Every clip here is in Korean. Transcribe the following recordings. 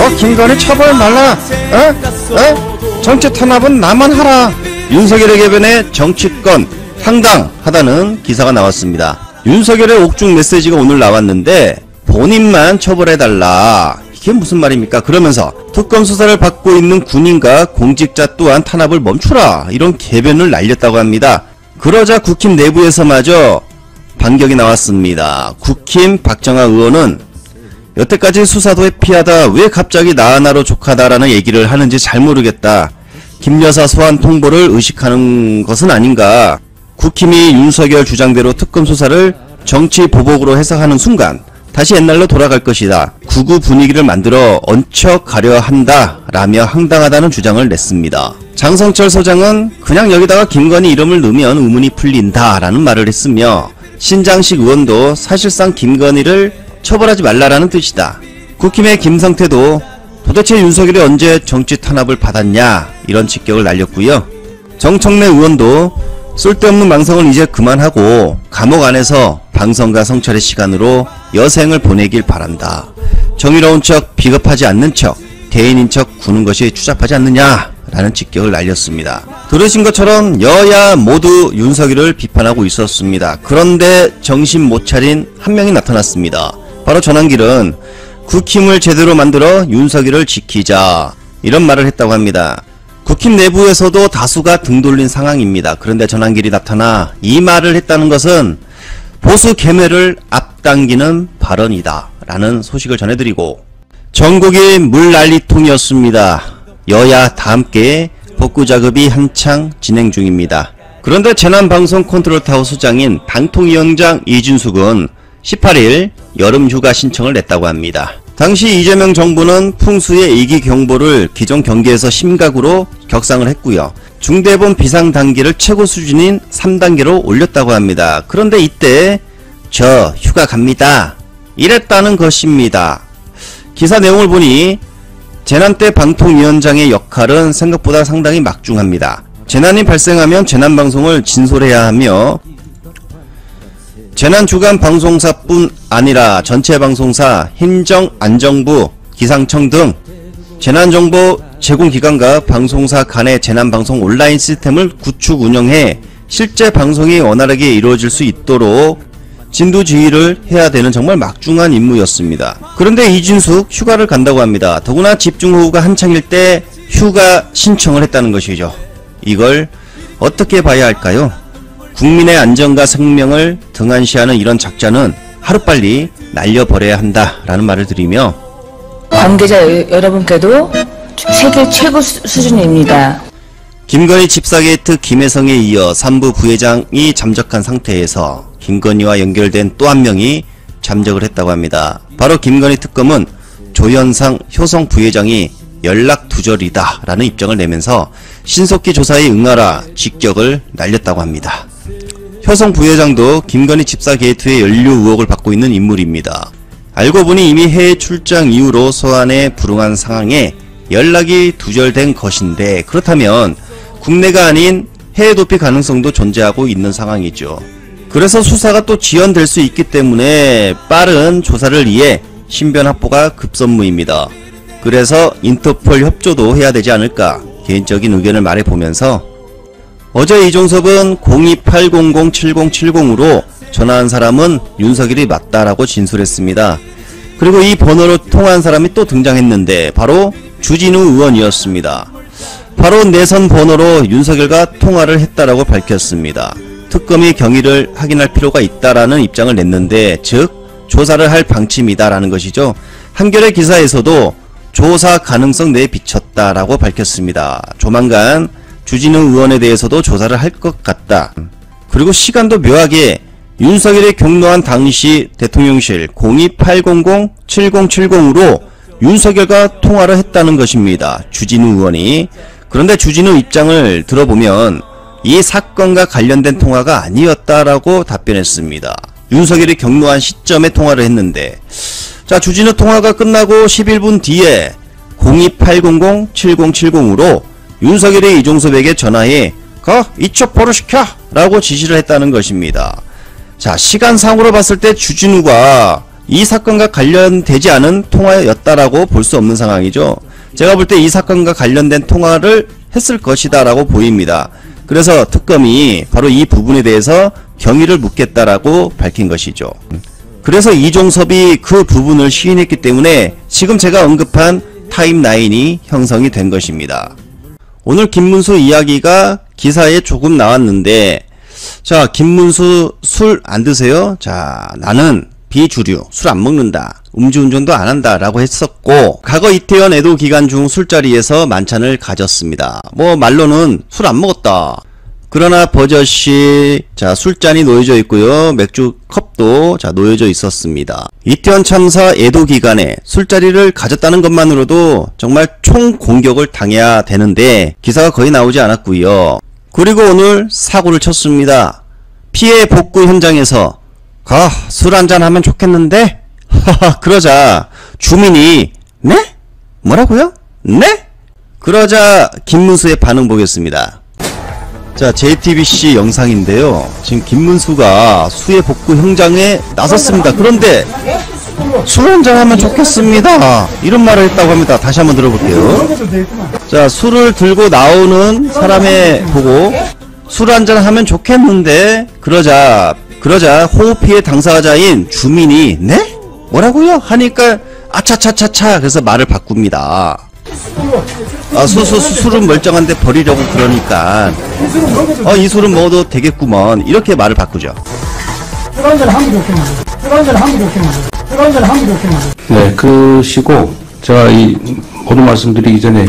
너 김건희 처벌 말라. 정치 탄압은 나만 하라. 윤석열의 개변에 정치권 황당하다는 기사가 나왔습니다. 윤석열의 옥중 메시지가 오늘 나왔는데 본인만 처벌해달라. 이게 무슨 말입니까? 그러면서 특검 수사를 받고 있는 군인과 공직자 또한 탄압을 멈추라. 이런 개변을 날렸다고 합니다. 그러자 국힘 내부에서마저 반격이 나왔습니다. 국힘 박정아 의원은 여태까지 수사도 회피하다 왜 갑자기 나 하나로 족하다라는 얘기를 하는지 잘 모르겠다. 김 여사 소환 통보를 의식하는 것은 아닌가. 국힘이 윤석열 주장대로 특검 수사를 정치 보복으로 해석하는 순간 다시 옛날로 돌아갈 것이다. 구구 분위기를 만들어 얹혀가려 한다 라며 황당하다는 주장을 냈습니다. 장성철 소장은 그냥 여기다가 김건희 이름을 넣으면 의문이 풀린다 라는 말을 했으며, 신장식 의원도 사실상 김건희를 처벌하지 말라라는 뜻이다. 국힘의 김성태도 도대체 윤석열이 언제 정치 탄압을 받았냐 이런 직격을 날렸고요. 정청래 의원도 쓸데없는 망성을 이제 그만하고 감옥 안에서 방송과 성찰의 시간으로 여생을 보내길 바란다. 정의로운 척, 비겁하지 않는 척, 대인인 척 구는 것이 추잡하지 않느냐 라는 직격을 날렸습니다. 들으신 것처럼 여야 모두 윤석열을 비판하고 있었습니다. 그런데 정신 못 차린 한 명이 나타났습니다. 바로 전한길은 국힘을 제대로 만들어 윤석열을 지키자 이런 말을 했다고 합니다. 국힘 내부에서도 다수가 등 돌린 상황입니다. 그런데 전한길이 나타나 이 말을 했다는 것은 보수 괴멸을 앞당기는 발언이다 라는 소식을 전해드리고, 전국이 물난리통이었습니다. 여야 다 함께 복구 작업이 한창 진행 중입니다. 그런데 재난방송 컨트롤타워 수장인 방통위원장 이준숙은 18일 여름휴가 신청을 냈다고 합니다. 당시 이재명 정부는 풍수의 이기경보를 기존 경계에서 심각으로 격상을 했고요. 중대본 비상단계를 최고 수준인 3단계로 올렸다고 합니다. 그런데 이때 저 휴가 갑니다 이랬다는 것입니다. 기사 내용을 보니 재난 때 방통위원장의 역할은 생각보다 상당히 막중합니다. 재난이 발생하면 재난방송을 진솔해야 하며, 재난주간 방송사뿐 아니라 전체 방송사, 행정안전부, 기상청 등 재난정보 제공기관과 방송사 간의 재난방송 온라인 시스템을 구축 운영해 실제 방송이 원활하게 이루어질 수 있도록 진두지휘를 해야 되는 정말 막중한 임무였습니다. 그런데 이준숙 휴가를 간다고 합니다. 더구나 집중호우가 한창일 때 휴가 신청을 했다는 것이죠. 이걸 어떻게 봐야 할까요? 국민의 안전과 생명을 등한시하는 이런 작전은 하루빨리 날려버려야 한다라는 말을 드리며, 관계자 여러분께도 세계 최고 수준입니다. 김건희 집사게이트 김혜성에 이어 3부 부회장이 잠적한 상태에서 김건희와 연결된 또 한 명이 잠적을 했다고 합니다. 바로 김건희 특검은 조현상 효성 부회장이 연락두절이다 라는 입장을 내면서 신속히 조사에 응하라 직격을 날렸다고 합니다. 효성 부회장도 김건희 집사 게이트의 연루 의혹을 받고 있는 인물입니다. 알고 보니 이미 해외 출장 이후로 소환에 불응한 상황에 연락이 두절된 것인데, 그렇다면 국내가 아닌 해외 도피 가능성도 존재하고 있는 상황이죠. 그래서 수사가 또 지연될 수 있기 때문에 빠른 조사를 위해 신변 확보가 급선무입니다. 그래서 인터폴 협조도 해야 되지 않을까 개인적인 의견을 말해보면서, 어제 이종섭은 028007070으로 전화한 사람은 윤석열이 맞다라고 진술했습니다. 그리고 이 번호로 통화한 사람이 또 등장했는데 바로 주진우 의원이었습니다. 바로 내선 번호로 윤석열과 통화를 했다라고 밝혔습니다. 특검이 경위를 확인할 필요가 있다라는 입장을 냈는데, 즉 조사를 할 방침이다라는 것이죠. 한겨레 기사에서도 조사 가능성 내에 비쳤다라고 밝혔습니다. 조만간 주진우 의원에 대해서도 조사를 할 것 같다. 그리고 시간도 묘하게 윤석열이 경로한 당시 대통령실 028007070으로 윤석열과 통화를 했다는 것입니다. 주진우 의원이. 그런데 주진우 입장을 들어보면 이 사건과 관련된 통화가 아니었다라고 답변했습니다. 윤석열이 경로한 시점에 통화를 했는데, 자, 주진우 통화가 끝나고 11분 뒤에 028007070으로 윤석열이 이종섭에게 전화해 이쪽 보루 시켜 라고 지시를 했다는 것입니다. 자, 시간상으로 봤을 때 주진우가 이 사건과 관련되지 않은 통화였다라고 볼 수 없는 상황이죠. 제가 볼 때 이 사건과 관련된 통화를 했을 것이다 라고 보입니다. 그래서 특검이 바로 이 부분에 대해서 경위를 묻겠다라고 밝힌 것이죠. 그래서 이종섭이 그 부분을 시인했기 때문에 지금 제가 언급한 타임라인이 형성이 된 것입니다. 오늘 김문수 이야기가 기사에 조금 나왔는데, 자, 김문수 술 안 드세요? 자, 나는 비주류, 술 안 먹는다, 음주운전도 안 한다 라고 했었고, 과거 이태원 애도 기간 중 술자리에서 만찬을 가졌습니다. 뭐 말로는 술 안 먹었다. 그러나 버젓이 자 술잔이 놓여져 있고요, 맥주 컵도 자 놓여져 있었습니다. 이태원 참사 애도 기간에 술자리를 가졌다는 것만으로도 정말 총 공격을 당해야 되는데 기사가 거의 나오지 않았고요. 그리고 오늘 사고를 쳤습니다. 피해 복구 현장에서 술 한잔 하면 좋겠는데 하하 그러자 주민이 네? 뭐라고요? 네? 그러자 김문수의 반응 보겠습니다. 자, JTBC 영상인데요. 지금 김문수가 수해 복구 현장에 나섰습니다. 그런데 술 한잔 하면 좋겠습니다, 이런 말을 했다고 합니다. 다시 한번 들어볼게요. 자, 술을 들고 나오는 사람의 보고 술 한잔 하면 좋겠는데 그러자 호흡 피해 당사자인 주민이 네? 뭐라고요? 하니까 아차차차차 그래서 말을 바꿉니다. 술은 멀쩡한데 버리려고 그러니까 이 술은 먹어도 되겠구먼, 이렇게 말을 바꾸죠. 네, 그시고 제가 이 모든 말씀드리기 전에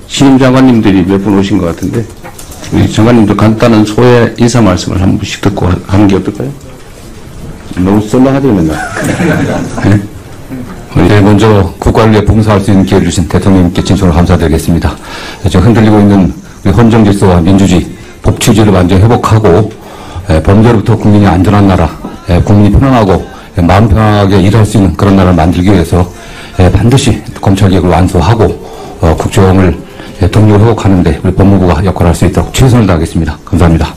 신임 장관님들이 몇 분 오신 것 같은데 우리 장관님도 간단한 소회 인사 말씀을 한 분씩 듣고 하는 게 어떨까요? 너무 썰렁하죠 맨날. 네, 먼저 국가를 위해 봉사할 수 있는 기회를 주신 대통령님께 진심으로 감사드리겠습니다. 지금 흔들리고 있는 우리 헌정 질서와 민주주의, 법치주의를 완전히 회복하고 범죄로부터 국민이 안전한 나라, 국민이 편안하고 마음 편하게 일할 수 있는 그런 나라를 만들기 위해서 반드시 검찰개혁을 완수하고 국정을 동력을 회복하는데 우리 법무부가 역할을 할 수 있도록 최선을 다하겠습니다. 감사합니다.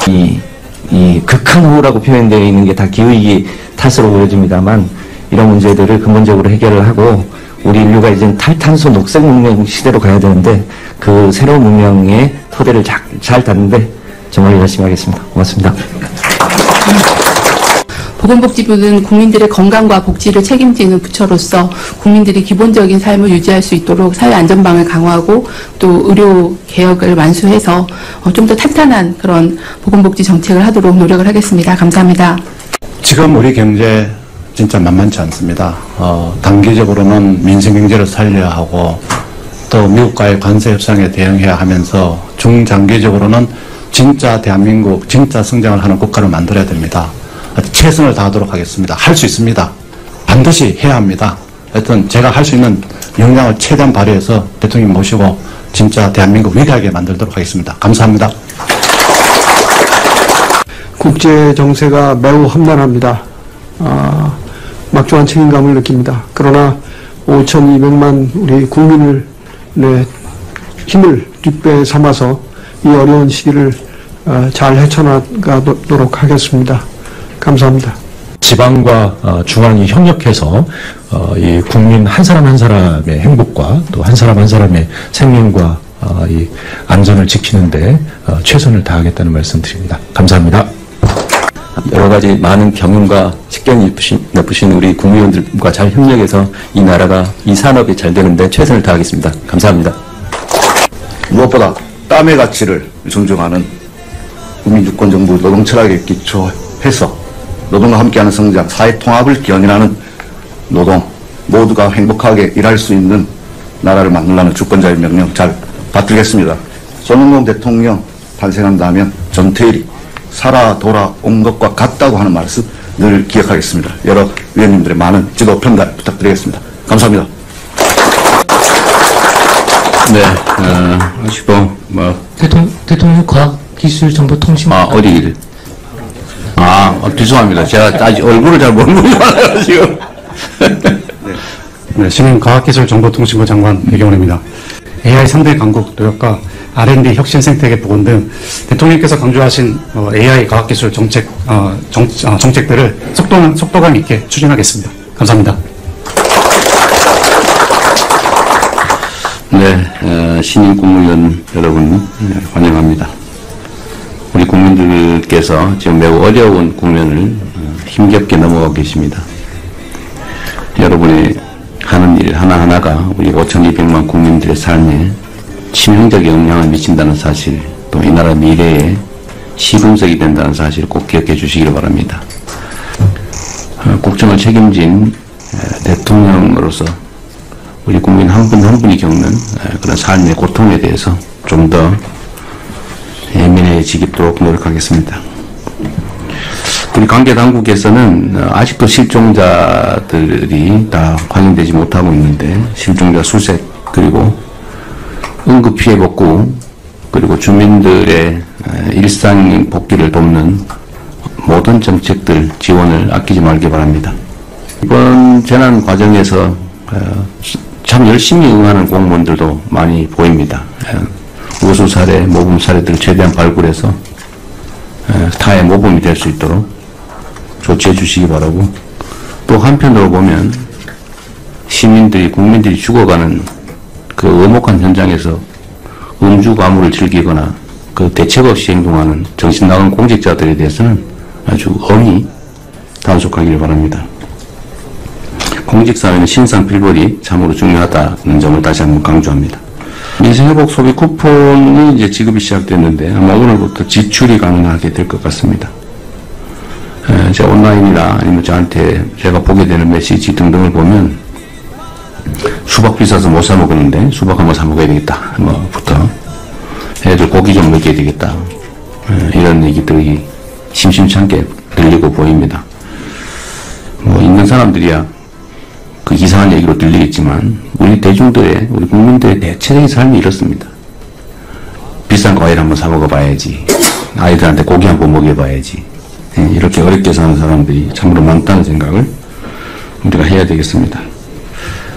이 극한 호우라고 표현되어 있는 게 다 기후위기 탓으로 보여집니다만 이런 문제들을 근본적으로 해결을 하고 우리 인류가 이제 탈탄소 녹색 문명 시대로 가야 되는데 그 새로운 문명의 토대를 잘 닿는데 정말 열심히 하겠습니다. 고맙습니다. 보건복지부는 국민들의 건강과 복지를 책임지는 부처로서 국민들이 기본적인 삶을 유지할 수 있도록 사회 안전망을 강화하고 또 의료 개혁을 완수해서 좀 더 탄탄한 그런 보건복지 정책을 하도록 노력을 하겠습니다. 감사합니다. 지금 우리 경제 진짜 만만치 않습니다. 단기적으로는 민생경제를 살려야 하고 또 미국과의 관세 협상에 대응해야 하면서 중장기적으로는 진짜 대한민국 진짜 성장을 하는 국가를 만들어야 됩니다. 최선을 다하도록 하겠습니다. 할 수 있습니다. 반드시 해야 합니다. 하여튼 제가 할 수 있는 역량을 최대한 발휘해서 대통령 모시고 진짜 대한민국 위대하게 만들도록 하겠습니다. 감사합니다. 국제 정세가 매우 험난합니다. 막중한 책임감을 느낍니다. 그러나 5,200만 우리 국민을 힘을 뒷배 삼아서 이 어려운 시기를 잘 헤쳐나가도록 하겠습니다. 감사합니다. 지방과 중앙이 협력해서 이 국민 한 사람 한 사람의 행복과 또 한 사람 한 사람의 생명과 이 안전을 지키는데 최선을 다하겠다는 말씀드립니다. 감사합니다. 여러 가지 많은 경륜과 식견이 높으신 우리 국민들과 잘 협력해서 이 나라가 이 산업이 잘 되는데 최선을 다하겠습니다. 감사합니다. 무엇보다 땀의 가치를 존중하는 국민주권정부 노동철학에 기초해서 노동과 함께하는 성장, 사회 통합을 기원하는 노동, 모두가 행복하게 일할 수 있는 나라를 만들라는 주권자의 명령 잘 받들겠습니다. 손흥민 대통령 탄생한다면 전태일이 살아 돌아온 것과 같다고 하는 말씀 늘 기억하겠습니다. 여러 위원님들의 많은 지도 편달 부탁드리겠습니다. 감사합니다. 네, 하시고 대통령 과학기술정보통신 어디 죄송합니다. 제가 아직 얼굴을 잘 모르는 거라서 지금. 네, 신임 과학기술정보통신부 장관 배경원입니다. AI 3대 강국 노력과 R&D 혁신 생태계 복원 등 대통령께서 강조하신 AI 과학기술 정책들을 속도감 있게 추진하겠습니다. 감사합니다. 네, 신임 국무위원 여러분 환영합니다. 우리 국민들께서 지금 매우 어려운 국면을 힘겹게 넘어가고 계십니다. 여러분이 하는 일 하나하나가 우리 5,200만 국민들의 삶에 치명적인 영향을 미친다는 사실, 또 이 나라 미래에 시금석이 된다는 사실 꼭 기억해 주시기를 바랍니다. 국정을 책임진 대통령으로서 우리 국민 한 분 한 분이 겪는 그런 삶의 고통에 대해서 좀 더 예민해지도록 노력하겠습니다. 우리 관계 당국에서는 아직도 실종자들이 다 확인되지 못하고 있는데, 실종자 수색, 그리고 응급 피해 복구, 그리고 주민들의 일상 복귀를 돕는 모든 정책들 지원을 아끼지 말기 바랍니다. 이번 재난 과정에서 참 열심히 응하는 공무원들도 많이 보입니다. 우수 사례, 모범 사례들을 최대한 발굴해서 타의 모범이 될 수 있도록 조치해 주시기 바라고, 또 한편으로 보면 시민들이, 국민들이 죽어가는 그 엄혹한 현장에서 음주가무를 즐기거나 그 대책 없이 행동하는 정신 나간 공직자들에 대해서는 아주 엄히 단속하기를 바랍니다. 공직사회는 신상필벌이 참으로 중요하다는 점을 다시 한번 강조합니다. 민생회복 소비 쿠폰이 이제 지급이 시작됐는데 아마 오늘부터 지출이 가능하게 될 것 같습니다. 제 온라인이나 아니면 저한테 제가 보게 되는 메시지 등등을 보면 수박 비싸서 못 사 먹었는데 수박 한번 사 먹어야 되겠다, 부터 애들 고기 좀 먹여야 되겠다, 이런 얘기들이 심심찮게 들리고 보입니다. 있는 사람들이야 그 이상한 얘기로 들리겠지만 우리 대중들의, 우리 국민들의 대체적인 삶이 이렇습니다. 비싼 과일 한번 사 먹어봐야지, 아이들한테 고기 한번 먹여봐야지, 이렇게 어렵게 사는 사람들이 참으로 많다는 생각을 우리가 해야 되겠습니다.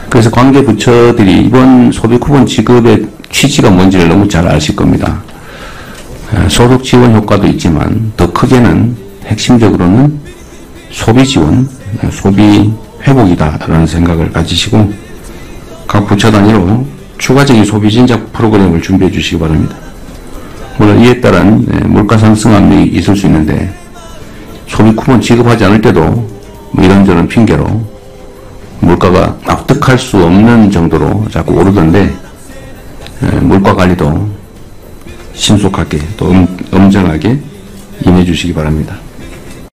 그래서 관계 부처들이 이번 소비 쿠폰 지급의 취지가 뭔지를 너무 잘 아실 겁니다. 소득 지원 효과도 있지만 더 크게는 핵심적으로는 소비 지원, 소비 회복이다라는 생각을 가지시고 각 부처 단위로 추가적인 소비 진작 프로그램을 준비해 주시기 바랍니다. 물론 이에 따른 물가 상승 압력이 있을 수 있는데 소비 쿠폰 지급하지 않을 때도 이런저런 핑계로 물가가 납득할 수 없는 정도로 자꾸 오르던데 물가 관리도 신속하게 또 엄정하게 임해 주시기 바랍니다.